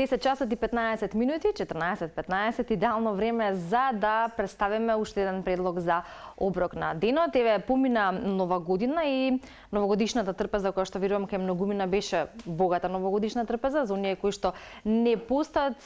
10 часот и 15 минути, 14:15, идеално време за да представиме уште еден предлог за оброк на денот. Еве, помина Нова година и новогодишната трпеза, која што верувам кај многумина беше богата новогодишна трпеза, за оние кои што не постат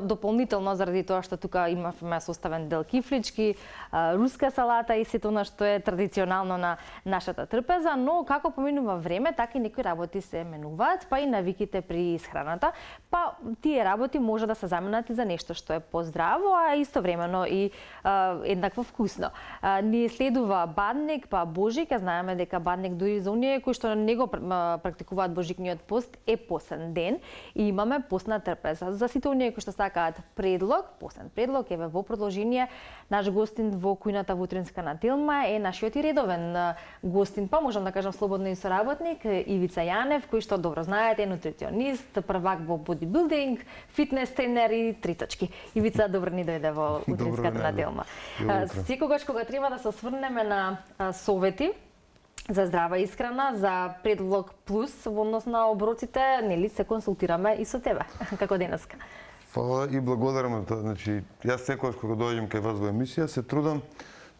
дополнително заради тоа што тука имавме составен дел кифлички, руска салата и сето она што е традиционално на нашата трпеза, но како поминува време, така и некои работи се менуваат, па и навиките при исхраната, па тие работи може да се заменат и за нешто што е поздраво, а истовремено и еднакво вкусно. Ни следува бадник, па божик, а знаеме дека бадник дури за оние кои што не го практикуваат божикниот пост е постен ден и имаме постна трпеза. За сите оние кои што сакаат предлог, постен предлог, еве во продолжение, наш гостин во кујната во Утринска на Телма е нашиот и редовен гостин, па можам да кажам слободно и соработник Ивица Јанев, кој што добро знаете е нутриционист, prvак во бодибилдинг, фитнес тренер и три точки. Ивица, добро ни дојде во Утринската на Телма. Секогаш кога треба да се осврнеме на совети за здрава исхрана, за предлог плюс во однос на оброците, нели се консултираме и со тебе, како денеска. Фала и благодарам на тоа. Значи, јас секогаш кога доаѓам кај вас во емисија, се трудам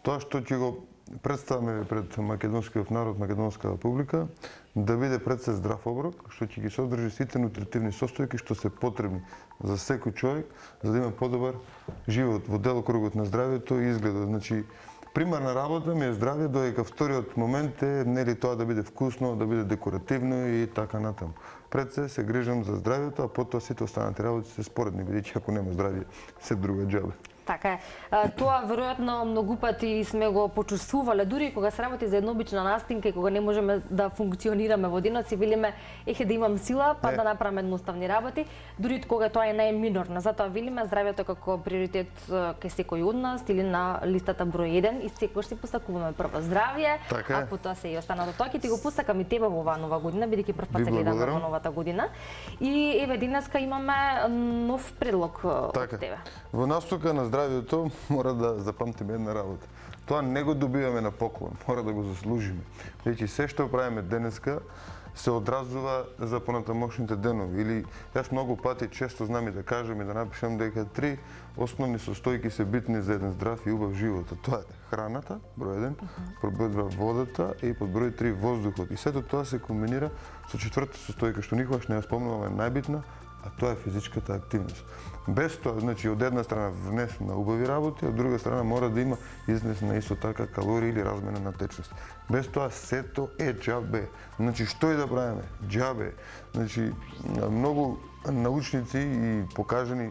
тоа што ќе го представиме пред македонскиот народ, македонската публика, да биде пред се здрав оброк, што ќе ги содржи сите нутритивни состојки што се потребни за секој човек, за да има подобар живот во делокругот на здравјето и изгледот. Значи, примарна работа ми е здравје, додека вториот момент е нели тоа да биде вкусно, да биде декоративно и така натаму. Пред се грижам за здравјето, а потоа сите останати работи се споредни, бидејќи ако нема здравје, се друго е џабе. Така е. Тоа веројатно многу пати сме го почувствувале, дури кога се работи за една обична настинка и кога не можеме да функционираме во денот, си велиме да имам сила, па да направиме едноставни работи, дури кога тоа е најминорно. Затоа велиме здравјето како приоритет кај секој од нас или на листата број 1 и секогаш си посакуваме прво здравје, а потоа се и останато. Тоа ќе ти го посакам и тебе во оваа нова година, бидејќи прв пат се гледаме во новата година. И еве денеска имаме нов предлог од тебе. Во настука на здравјето мора да запамтиме една работа. Тоа не го добиваме на поклон, мора да го заслужиме. Значи се што правиме денеска се одразува за понатамошните денови. Или јас многу пати често знам и да кажам и да напишам дека 3 основни состојки се битни за еден здрав и убав живот. Тоа е храната, број 1, под број 2 водата и под број 3 воздухот. И сето тоа се комбинира со четвртата состојка што никогаш не ја спомнуваме најбитна, а тоа е физичката активност. Без тоа, значи, од една страна внесена убави работи, од друга страна мора да има изнесена исто така калории или размена на течност. Без тоа сето е џабе. Значи, што и да правиме? Џабе. Значи, многу научници и покажани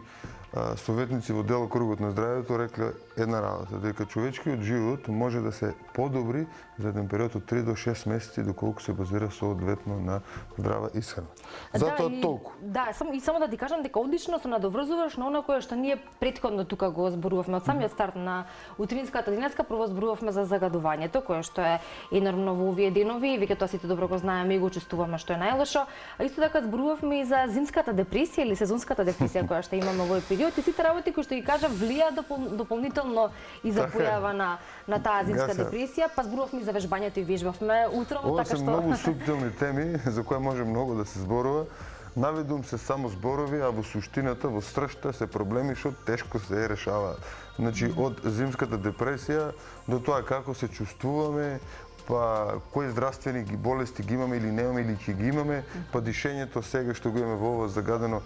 советници во делокругот на здравјето рекле една работа, дека човечкиот живот може да се подобри за еден период од 3 до 6 месеци доколку се базира соодветно на здрава исхрана. Затоа толку. Да, и само да ти кажам дека одлично се надоврзуваш на она кое што ние претходно тука го зборувавме од самиот старт на Утринската денеска, прво зборувавме за загадувањето, кое што е енормно во овие денови, веќе тоа сите добро го знаеме и го чувствуваме што е најлошо, а исто така зборувавме и за зимската депресија или сезонската депресија која што имаме во овој период и сите работи кои што ги кажа влијаат дополнително и за појава на таа зимска депресија, па зборувавме и за вежбањето и вежбавме утро, така што ова се многу суптилни теми за кои може многу да се зборува. Наведум се само зборови, а во суштината, во сршта се проблеми што тешко се решаваат. Значи, од зимската депресија до тоа како се чувствуваме, па кои здравствени болести ги имаме или немаме или ќе ги имаме, па дишењето сега што го имаме во ова загадено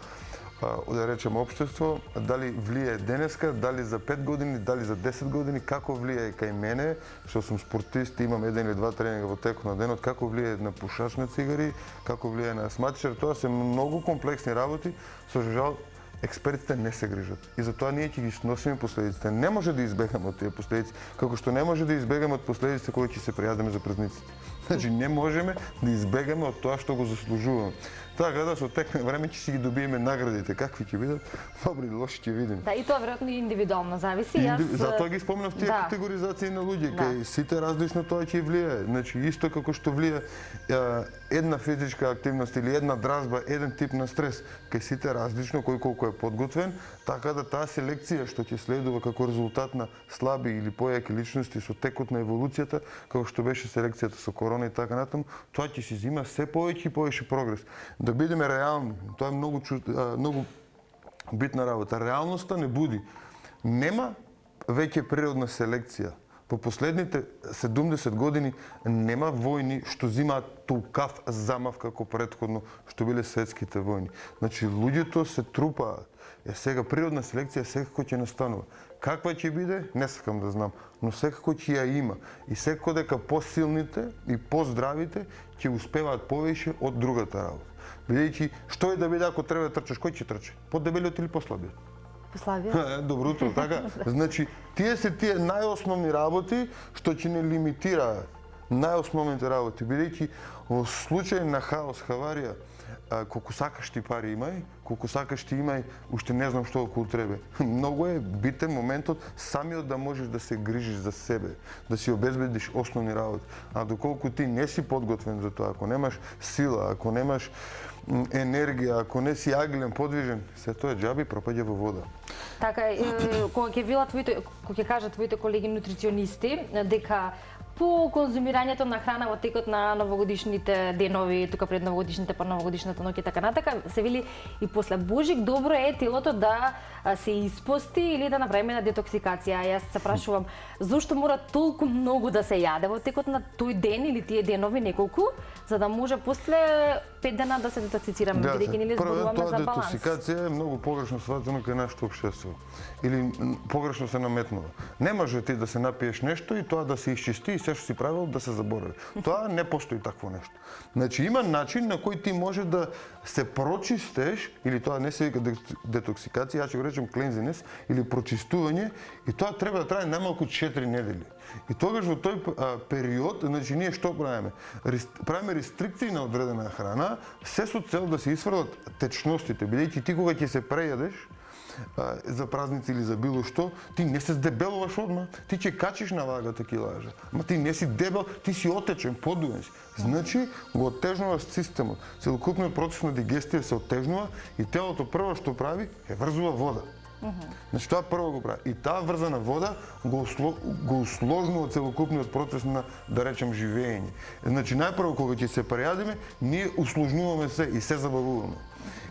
да речем општество, дали влијае денеска, дали за 5 години, дали за 10 години, како влијае кај мене, што сум спортист и имам еден или два тренинга во текот на денот, како влијае на пушач на цигари, како влијае на астматичар, тоа се многу комплексни работи, со жал експертите не се грижат. И затоа ние ќе ги сносиме последиците. Не може да избегаме од тие последици, како што не може да избегаме од последиците кои ќе се пријадеме за празниците. Значи не можеме да избегаме од тоа што го заслужуваме. Така да со тек на време ќе си ги добиеме наградите, какви ќе бидат, добри или лоши ќе видиме. Да, и тоа веројатно и индивидуално зависи. Затоа ги спомнав тие категоризации на луѓе, кај сите различно тоа ќе влијае. Значи исто како што влијае една физичка активност или една дразба, еден тип на стрес, кај сите различно кој колку е подготвен, така да таа селекција што ќе следува како резултат на слаби или појаки личности со текот на еволуцијата, како што беше селекцијата со корона и така натаму, тоа ќе си зима се повеќе и повеќе прогрес. Да бидеме реални, тоа е многу битна работа. Реалноста не буди. Нема веќе природна селекција. По последните 70 години нема војни што зимаат толкав замав како претходно што биле светските војни. Значи луѓето се трупаат. Сега природна селекција секако ќе настанува. Каква ќе биде, не сакам да знам, но секако ќе ја има. И секако дека посилните и поздравите ќе успеваат повеќе од другата работа. Бидејќи што е да биде ако треба да трчаш, кој ќе трчи? Подебелиот или послабиот? Послабиот. Добро утро, така. Значи, тие се тие најосновни работи што ќе не лимитираат. Најосновните работи, бидејќи во случај на хаос, хаварија, колку сакаш ти пари имај, колку сакаш ти имај, уште не знам што околу тебе. Многу е битен моментот самиот да можеш да се грижиш за себе, да си обезбедиш основни работи. А доколку ти не си подготвен за тоа, ако немаш сила, ако немаш енергија, ако не си агилен, подвижен, се тоа џаби пропаѓа во вода. Така, кога ќе кажат твоите колеги нутриционисти дека по конзумирањето на храна во текот на новогодишните денови, тука пред новогодишните, па новогодишната ноќ и така натака, се вели и после Божик добро е телото да се испости или да направиме на детоксикација. Јас се прашувам зошто мора толку многу да се јаде во текот на тој ден или тие денови неколку, за да може после 5 дена да се детоксицираме, бидејќи нели зборуваме за баланс. Детоксикација е многу погрешно сватено кај нашето општество. Или погрешно се наметнува. Не може ти да се напиеш нешто и тоа да се исчисти и се што си правил да се заборави. Тоа не постои такво нешто. Значи има начин на кој ти може да се прочистеш, или тоа не се вика детоксикација, јас ќе го речем cleanliness или прочистување, и тоа треба да трае најмалку 4 недели. И тогаш во тој период, значи ние што правиме? Правиме рестрикции на одредена храна, се со цел да се исфрлат течностите, бидејќи ти кога ќе се прејадеш за празници или за било што, ти не се здебелуваш одма, ти ќе качиш на вагата килажа. Ма ти не си дебел, ти си отечен, подуен си. Значи го оттежнуваш системот. Целокупниот процес на дигестија се оттежнува и телото прво што прави е врзува вода. Значи тоа прво го прави. И таа врзана вода го усложнува целокупниот процес на, да речем, живење. Значи најпрво кога ќе се прејадиме, ние усложнуваме се и се забавуваме.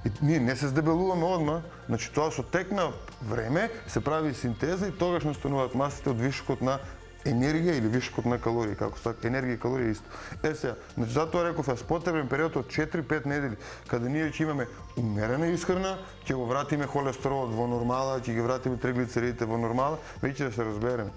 И ние не се здебелуваме одма, значи тоа со тек на време се прави синтеза и тогаш настануваат масите од вишокот на енергија или вишокот на калории, како така, енергија и калорија исто. Сега, значи затоа реков јас потребен период од 4-5 недели, каде ние ќе имаме умерена исхрана, ќе го вратиме холестеролот во нормала, ќе ги вратиме триглицеридите во нормала, веќе да се разбереме.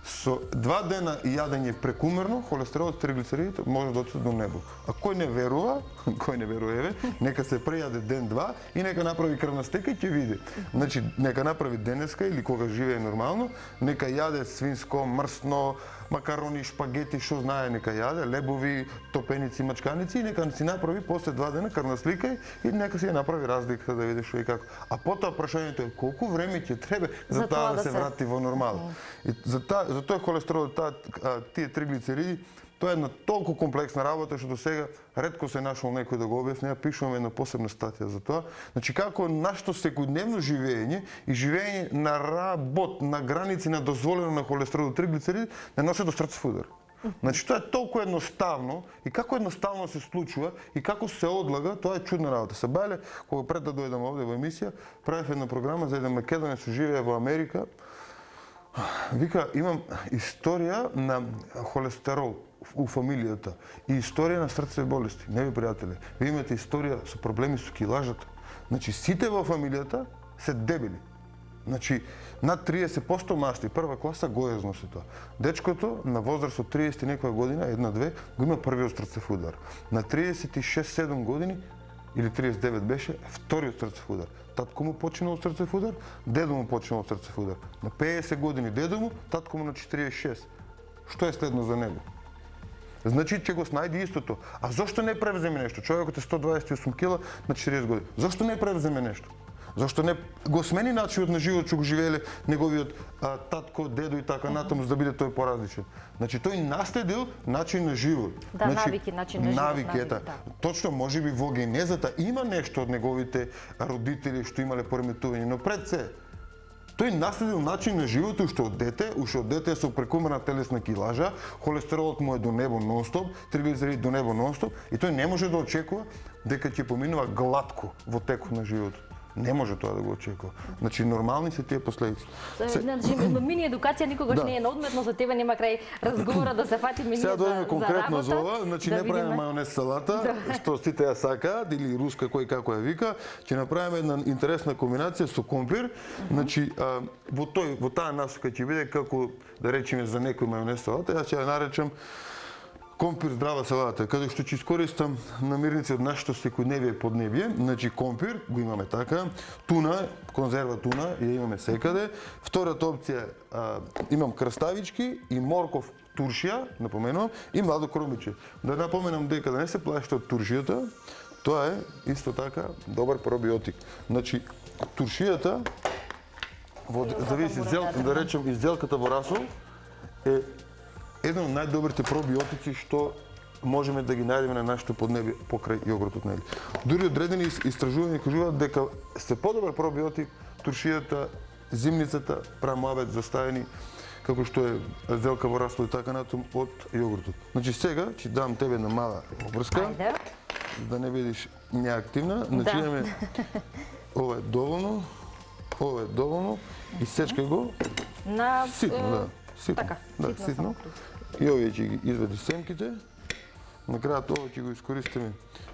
Со 2 дена јадење прекумерно, холестеролот и триглицеридите може да отидат до небо. А кој не верува, нека се прејаде ден-два и нека направи крвна стека и ќе види. Значи, нека направи денеска или кога живее нормално, нека јаде свинско, мрсно, макарони, шпагети, што знае нека јаде, лебови, топеници, мачканици и нека си направи после 2 дена крвна слика и нека си ја направи разлика да види што и како. А потоа прашањето е колку време ќе треба за тоа да се врати во нормала. И за тоа холестерол, тие триглицериди, тоа е една толку комплексна работа што до сега ретко се нашол некој да го објасни, ја пишуваме една посебна статија за тоа. Значи како нашето секојдневно живење и живење на работ, на граници на дозволено на холестерол и триглицериди не носи до срцев удар. Значи тоа е толку едноставно и како едноставно се случува и како се одлага, тоа е чудна работа. Се бајле, кога пред да дојдам овде во емисија, правев една програма за еден македонец што живее во Америка. Вика, имам историја на холестерол у фамилијата и историја на срцеви болести. Не ви пријатели, ви имате историја со проблеми со килажата. Значи сите во фамилијата се дебели. Значи над 30% масти, прва класа гојазно се тоа. Дечкото на возраст од 30 некоја година, 1-2, го има првиот срцев удар. На 36-7 години или 39 беше вториот срцев удар. Татко му починал од срцев удар, дедо му починал од срцев удар. На 50 години дедо му, татко му на 46. Што е следно за него? Значи ќе го снајди истото. А зошто не превземе нешто? Човекот е 128 кила на 40 години. Зошто не превземе нешто? Зошто не го смени начинот на живот што го живееле неговиот татко, дедо и така натаму, за да биде тој поразличен? Значи тој наследил начин на живот. Да, навики, начин на живот. Навики, да. Точно, можеби во генезата има нешто од неговите родители што имале пореметување, но пред се тој наследил начин на живот уште од дете со прекумерна телесна килажа, холестеролот му е до небо нонстоп, триглицеридите до небо нонстоп и тој не може да очекува дека ќе поминува глатко во текот на животот. Не може тоа да го очекува. Значи нормални се тие последици. Значи, мини едукација никогаш не е наодметно, за тебе нема крај разговора да се фатиме ние Сега дојдеме за конкретно работа. за ова, значи да не правиме видиме. мајонез салата, што сите ја сакаат или руска кој како ја вика, ќе направиме една интересна комбинација со компир. Значи во таа насока ќе биде како да речеме за некој мајонез салата, јас ќе ја наречам компир здрава салата, каде што ќе искористам намирници од нашето секојдневие поднебје, значи компир го имаме така, туна, конзерва туна ја имаме секаде. Втората опција имам краставички и морков туршија, напоменувам, и младо кромиче. Да напоменам дека да не се плашите од туршијата, тоа е исто така добар пробиотик. Значи туршијата зависи да речем изделката во расол е еден од најдобрите пробиотици што можеме да ги најдеме на нашето поднебје покрај јогуртот, нели. Дури одредени истражувања кажуваат дека се подобар пробиотик туршијата, зимницата, прамуабет заставени, како што е зелка во расло и така натаму од јогуртот. Значи сега ќе дам тебе на мала обрска, да не бидеш неактивна. Значи имаме ова е доволно, исечкај го На ситно, да. Ситно. Така, да, ситно. И овие ќе ги извадиш семките. На крајот ова ќе го искористиме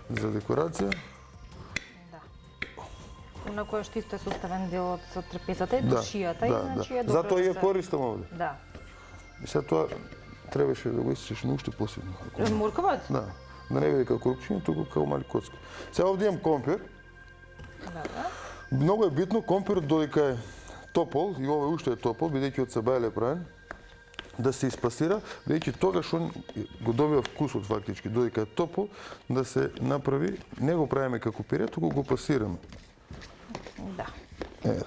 за декорација. Да. На кој што исто е составен дел од трпезата и душијата и значи е добро. Затоа ја користам овде. Да. И сега тоа требаше да го исечеш на уште посебно. Морковот? Да. Да не биде како рупчиња, туку како мали коцки. Сега овде имам компир. Да. Многу е битно компирот додека е топол, и ова уште е топол, бидејќи од сабајле правен, да се испасира, бидејќи тогаш он го добива вкусот фактички, додека е топол, да се направи, не го правиме како пире, туку го пасираме. Да.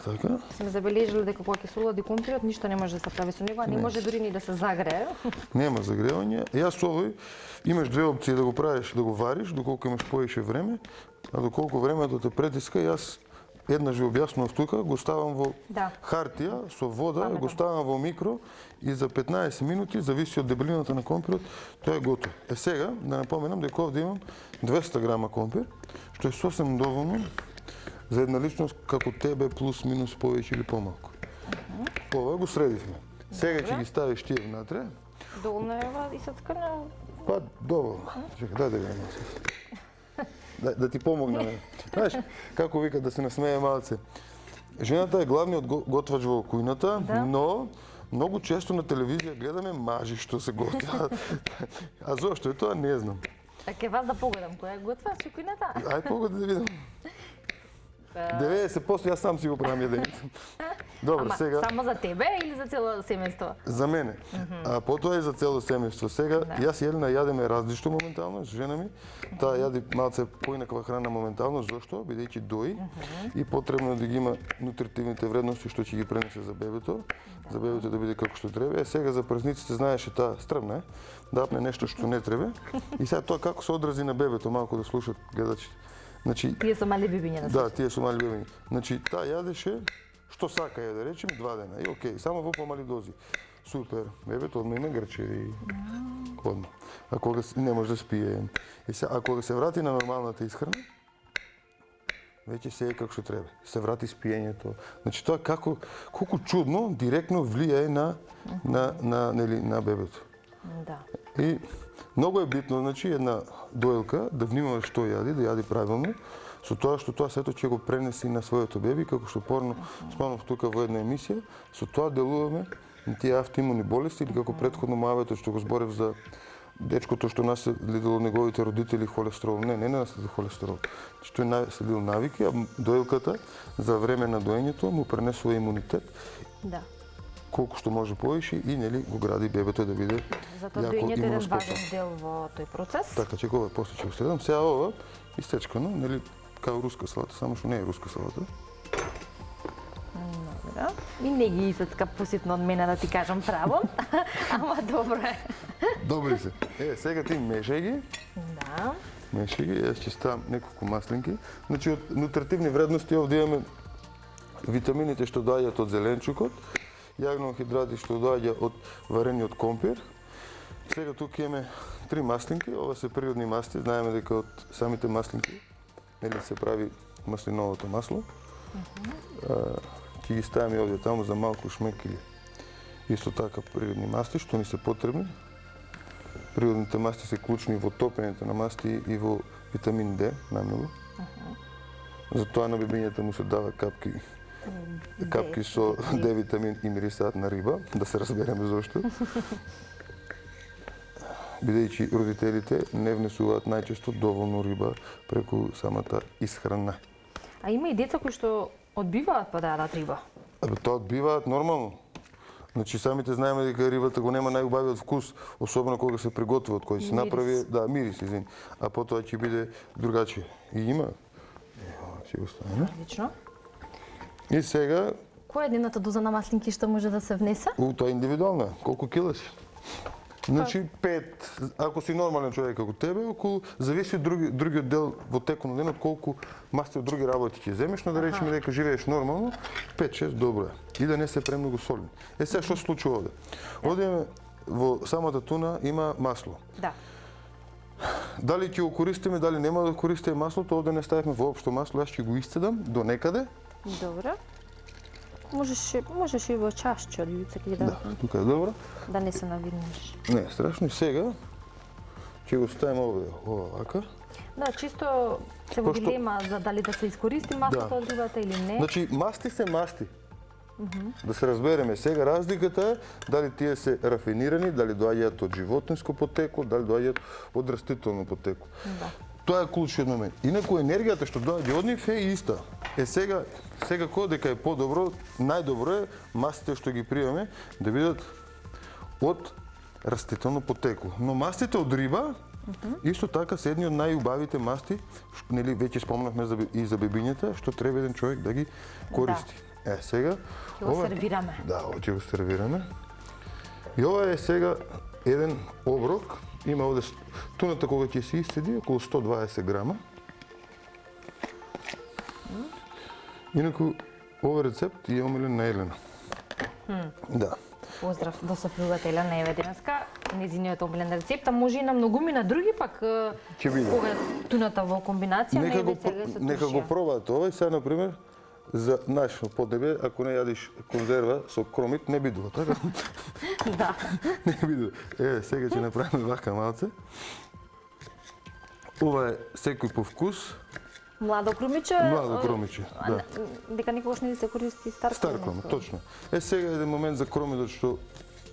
Така. Сме забележили дека кога ќе се улади компирот, ништо не може да се прави со него, а не може дури ни да се загрее. Нема загревање. Јас овој имаш две опции да го правиш, да го вариш, доколку имаш повеќе време, а доколку времето те притиска, јас еднаш ви објаснував тука, го ставам во хартија со вода, го ставам во микро и за 15 минути, зависи од дебелината на компирот, тоа е готово. Сега да напоменам дека овде имам 200 грама компир, што е сосем доволно за една личност како тебе плюс минус повеќе или помалку. Ова го средивме. Сега ќе ги ставиш тие внатре. Доволно е ова исацкано? Па доволно. Чекај, дај да видам. Да ти помогнем. Знаеш, како вика да се насмее малце. Жената е главниот готвач во кујната, но многу често на телевизија гледаме мажи што се готват. А зошто е тоа, не знам. А ке вас да погледам, која готва со кујната? Ај погоди да видам. 90% јас сам си го правам јадењето. Добро, сега. Само за тебе или за цело семејство? За мене. А потоа и за цело семејство. Сега јас и Елена јадеме различно моментално со жена ми. Таа јади малце поинаква храна моментално, зошто? Бидејќи дои и потребно да ги има нутритивните вредности што ќе ги пренесе за бебето. За бебето да биде како што треба. Сега за празниците знаеше таа стрмна е да апне нешто што не треба. И сега тоа како се одрази на бебето, малку да слушат гледачите. Значи, тие со мали бебиња. Да, тие со мали бебиња. Значи, таа јадеше што сака ја да речеме 2 дена. И окей, само во помали дози. Супер. Бебето одма има грчеви. Одма. А кога не може да спие. И се, а кога се врати на нормалната исхрана, веќе се е како што треба. Се врати спиењето. Значи тоа колку чудно директно влијае на бебето. Да. И многу е битно, значи, една доелка да внимава што јади, да јади правилно, со тоа што тоа сето ќе го пренеси на своето беби, како што порано спомнав тука во една емисија, со тоа делуваме на тие автоимуни болести или како претходно мавето што го зборев за дечкото што наследило неговите родители холестерол. Не наследил холестерол. Што е наследил навики, а доелката за време на доењето му пренесува имунитет. Да. Колку што може повеќе и нели го гради бебето да биде затоа доењето е еден важен дел во тој процес. Така, чекува после ќе го следам. Сега ова истечкано, нели као руска салата, само што не е руска салата. Добро. И не ги исацка поситно од мене да ти кажам право, ама добро е. Добри се. Сега ти мешај ги. Да. Мешај ги, јас ќе ставам неколку маслинки. Значи од нутритивни вредности овде имаме витамините што доаѓаат од зеленчукот, јагневи хидрати што доаѓа од варениот компир. Сега тука имаме 3 маслинки, ова се природни масти, знаеме дека од самите маслинки нели се прави маслиновото масло. Ќе ги ставиме овде таму за малку шмек или исто така природни масти што ни се потребни. Природните масти се клучни во топењето на масти и во витамин D најмногу. Затоа на бебињата му се дава капки со D витамин и мирисаат на риба, да се разбереме зошто. Бидејќи родителите не внесуваат најчесто доволно риба преку самата исхрана. А има и деца кои што одбиваат па да јадат риба. Тоа одбиваат нормално. Значи самите знаеме дека рибата го нема најубавиот вкус, особено кога се приготвува, од кој се направи, да, мирис, извини, а потоа ќе биде другачие. И има. Ќе го ставиме. Одлично. И сега, Која е едната доза на маслинки што може да се внесе? тоа е индивидуална. Колку кила си? Значи 5, ако си нормален човек како тебе, околу зависи од другиот дел во текот на денот колку масти од други работи ќе земеш, но да речеме дека живееш нормално, 5-6 добро е. И да не се премногу солени. Сега што се случува овде? Овде имаме во самата туна има масло. Да. Дали ќе го користиме, дали нема да користиме маслото, овде не ставивме воопшто масло, јас ќе го исцедам до некаде. Добро. Можеш и во чашче од јуце Да, тука е добро. да не се навиднеш. Не, страшно. И сега ќе го ставиме овде, ова вака. Да, чисто се во Пошто- дилема за дали да се искористи маслото од рибата или не. Значи, масти се масти. Да се разбереме, сега разликата е дали тие се рафинирани, дали доаѓаат од животинско потекло, дали доаѓаат од растително потекло. Да. Тоа е клучниот момент. Инаку енергијата што доаѓа од нив е иста. Сега кој дека е подобро, најдобро е мастите што ги приемаме да бидат од растително потекло. Но мастите од риба исто така се едни од најубавите масти, нели веќе спомнавме и за бебињата, што треба еден човек да ги користи. Сега Ќе го сервираме. Да, ова ќе го сервираме. И ова е сега еден оброк. Има овде туната кога ќе се исцеди околу 120 грама. Инаку овој рецепт е омилен на Елена. Да. Поздрав до софрugата Елена Еве денеска. Незиниот омилен рецепт, а може и на многумина други пак Ќе биде. кога туната во комбинација Нека го пробаат ова и сега на пример за нашо поднебе, ако не јадиш конзерва со кромит, не бидува, така? Да. Не бидува. Сега ќе направиме вака малце. Ова е секој по вкус. Младо крумиче. Младо крумиче, да. Дека никогаш не се користи стар Стар кромит, точно. Сега е еден момент за кромидот што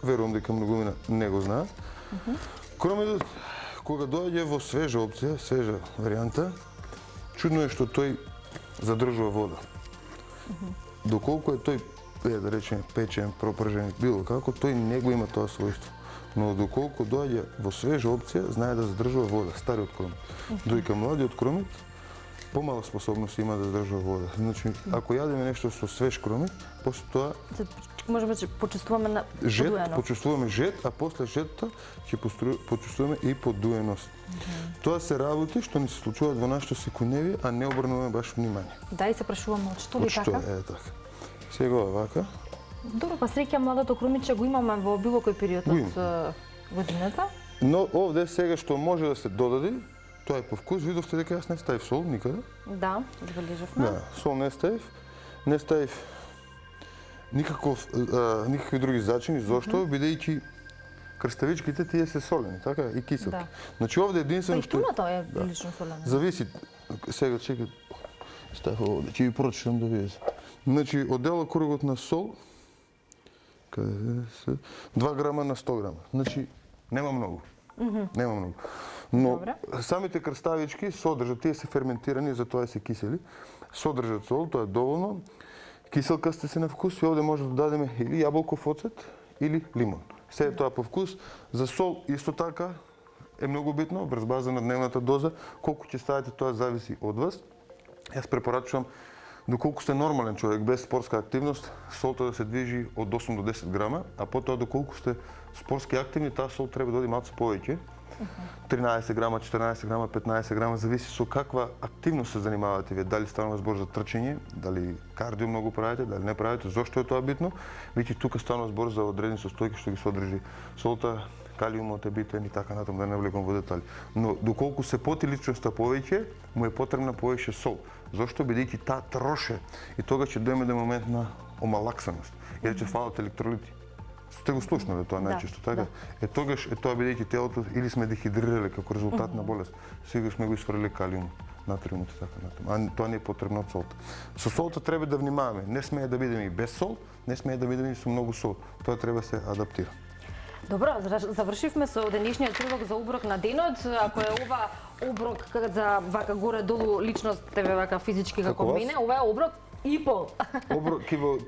верувам дека многумина не го знаат. Кромидот, кога доаѓа во свежа опција, свежа варијанта, чудно е што тој задржува вода. Доколку е тој, да речеме, печен, пропржен, било како, тој не го има тоа својство. Но доколку доаѓа во свежа опција, знае да задржува вода, стариот кромит. Дојка младиот кромит, помала способност има да задржува вода. Значи, ако јадеме нешто со свеж кромит, после тоа можеме да почувствуваме на жет, подуено. почувствуваме жет, а после жетта ќе почувствуваме и подуеност. Тоа се работи што ни се случуваат во нашето секојдневие, а не обрнуваме баш внимание. Да, и се прашуваме од што ли Што така? е така. Сега вака. Добро, па среќа младото крумиче го имаме во било кој период Го од годината. Но овде сега што може да се додаде, тоа е по вкус. Видовте дека јас не ставив сол никаде. Да, забележавме. Да, сол не ставив. Не ставив никакви други зачини. Зошто? Бидејќи крставичките тие се солени, така и киселки. Да. Значи овде Па единствено и туната е прилично солена. зависи. Сега чекај. Ставив овде, ќе ви прочитам да видите. Значи оддела кругот на сол 2 грама на 100 грама. Значи нема многу. Нема многу. Но Добре. самите крставички содржат, тие се ферментирани, затоа се кисели. Содржат сол, тоа е доволно. Киселкасте се на вкус и овде може да дадеме или јаболков оцет или лимон. Се е тоа по вкус. За сол исто така е многу битно, врз база на дневната доза. Колку ќе ставите, тоа зависи од вас. Јас препорачувам доколку сте нормален човек без спортска активност, солта да се движи од 8 до 10 грама, а потоа доколку сте спортски активни, таа сол треба да оди малку повеќе. 13 грама, 14 грама, 15 грама, зависи со каква активност се занимавате вие. Дали станува збор за трчање, дали кардио многу правите, дали не правите, зошто е тоа битно? Веќе тука станува збор за одредени состојки што ги содржи солта, калиумот е битен и така натаму, да не влегам во детали. Но доколку се поти личноста повеќе, му е потребна повеќе сол. Зошто? Бидејќи таа троше и тогаш ќе дојде момент на омалаксаност. Или ќе фалат електролити. Сте го слушнале тоа најчесто, така? Тогаш тоа бидејќи телото или сме дехидрирале како резултат на болест, сега сме го исфрлиле калиум, натриумот и така натаму. А тоа не е потребно од солта. Со солта треба да внимаваме. Не смее да бидеме и без сол, не смее да бидеме и со многу сол. Тоа треба да се адаптира. Добро, завршивме со денешниот прилог за оброк на денот. Ако е ова оброк за вака горе-долу личност, тебе вака физички како мене, ова е оброк и пол.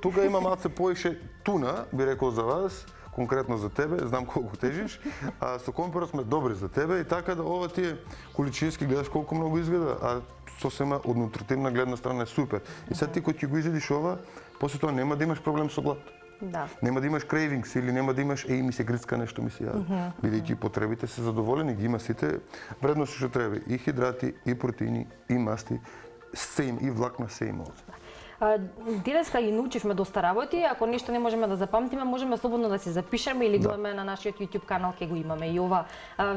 Тука има малце поише туна, би рекол за вас, конкретно за тебе, знам колку тежиш, а со компера сме добри за тебе и така да ова ти е количински, гледаш колку многу изгледа, а сосема од нутритивна гледна страна е супер. И сега ти кој ќе го изедиш ова, после тоа нема да имаш проблем со глад. Да. Нема да имаш крейвингс или нема да имаш ми се грцка нешто ми се јави. Бидејќи потребите се задоволени, ги има сите вредности што треба, и хидрати, и протеини, и масти, и влакна се има. Денеска и научивме доста работи, ако нешто не можеме да запамтиме, можеме слободно да се запишеме или гледаме на нашиот YouTube канал, ќе го имаме и ова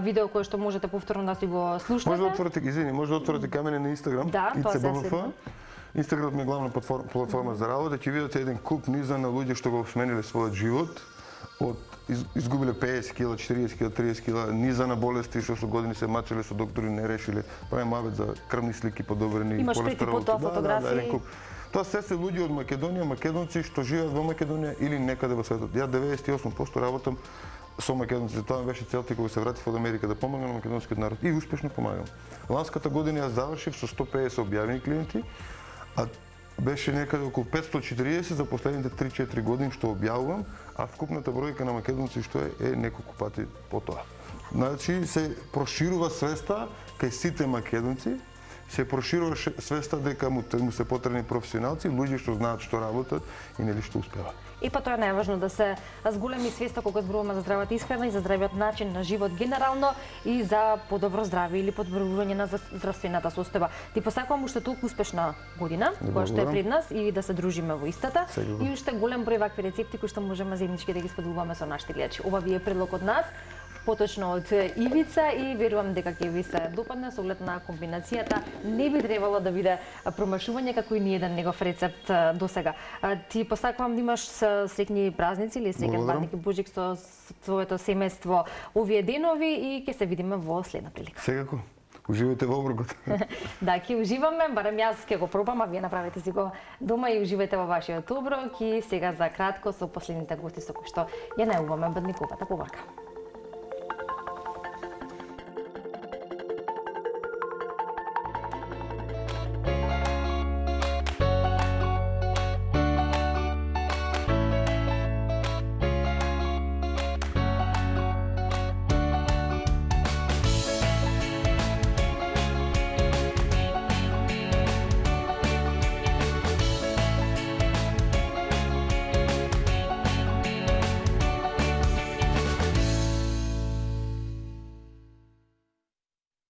видео кое што можете повторно да си го слушнете. Може да отворите камене на Instagram, ICBMF. Инстаграм е главна платформа за работа, ќе видите еден куп низа на луѓе што го смениле својот живот, од изгубиле 50 кила, 40 кила, 30 кила, низа на болести што со години се мачеле со доктори, не решиле, прави мавет за крвни слики подобрени, имаш прети по тоа фотографии. Тоа се луѓе од Македонија, македонци што живеат во Македонија или некаде во светот. Ја 98% работам со македонци, тоа беше целта кога се вратив од Америка да помагам на македонскиот народ и успешно помагам. Ланската година ја завршив со 150 објавени клиенти, а беше некаде околу 540 за последните 3-4 години што објавувам, а вкупната бројка на македонци што е неколку пати по тоа. Значи се проширува свеста кај сите македонци, се проширува свеста дека му се потребни професионалци, луѓе што знаат што работат и нели што успеваат. И па тоа е најважно да се зголеми свеста кога зборуваме за здравата исхрана и за здравиот начин на живот генерално и за подобро здраве или подобрување на здравствената состојба. Ти посакувам уште толку успешна година која што е пред нас и да се дружиме во истата и уште голем број вакви рецепти кои што можеме заеднички да ги споделуваме со нашите гледачи. Ова ви е предлог од нас, поточно од Ивица, и верувам дека ќе ви се допадне со оглед на комбинацијата. Не би требало да биде промашување како и ниеден негов рецепт досега. Ти посакувам да имаш среќни празници или среќен празник и Божик со твоето семејство овие денови и ќе се видиме во следна прилика. Секако. Уживајте во оброкот. Да, ќе уживаме, барем јас ќе го пробам, а вие направете си го дома и уживајте во вашиот оброк. И сега за кратко со последните гости со кои што ја најавуваме бедниковата поварка.